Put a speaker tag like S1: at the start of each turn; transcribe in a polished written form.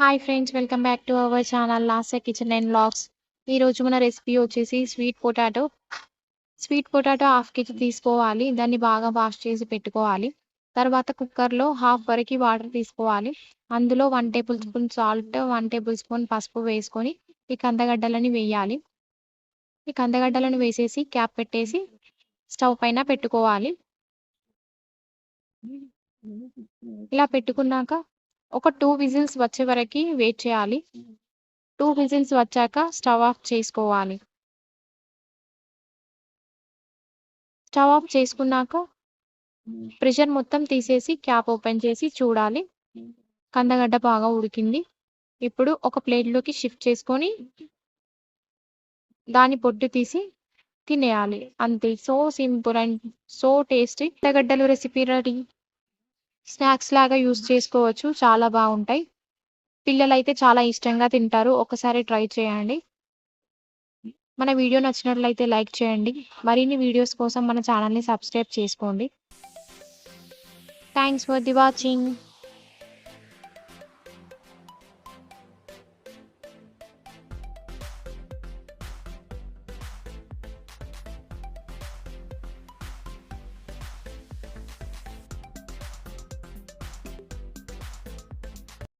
S1: Hi friends, welcome back to our channel last kitchen and vlogs. ఈ రోజు మన recipe వచ్చేసి sweet potato. Sweet potato half KG తీసుకోవాలి. దాన్ని బాగా వాష్ చేసి పెట్టుకోవాలి. తర్వాత కుక్కర్లో హాఫ్ వరకు వాటర్ తీసుకోవాలి. అందులో 1 table spoon salt, 1 table spoon పసుపు వేసుకొని ఈ కందగడ్డలని వేయాలి. ఈ కందగడ్డలను వేసేసి క్యాప్ పెట్టేసి స్టవ్ పైన పెట్టుకోవాలి. ఇలా పెట్టుకున్నాక ఒక 2 విజిల్స్ వచ్చే వరకు వెయిట్ చేయాలి. 2 విజిల్స్ వచ్చాక స్టవ్ ఆఫ్ చేసుకోవాలి. స్టవ్ ఆఫ్ చేసుకున్నాక ప్రెషర్ మొత్తం తీసేసి క్యాప్ ఓపెన్ చేసి చూడాలి. కందగడ్డ బాగా ఉడికింది. ఇప్పుడు ఒక ప్లేట్లోకి షిఫ్ట్ చేసుకొని దాని పొట్టు తీసి తినేయాలి. అంతే, so simple and so tasty. కందగడ్డలు రెసిపీ రెడీ. స్నాక్స్ లాగా యూస్ చేసుకోవచ్చు, చాలా బాగుంటాయి. పిల్లలైతే చాలా ఇష్టంగా తింటారు. ఒకసారి ట్రై చేయండి. మన వీడియో నచ్చినట్లయితే లైక్ చేయండి. మరిన్ని వీడియోస్ కోసం మన ఛానల్ని సబ్స్క్రైబ్ చేసుకోండి. Thanks for the watching.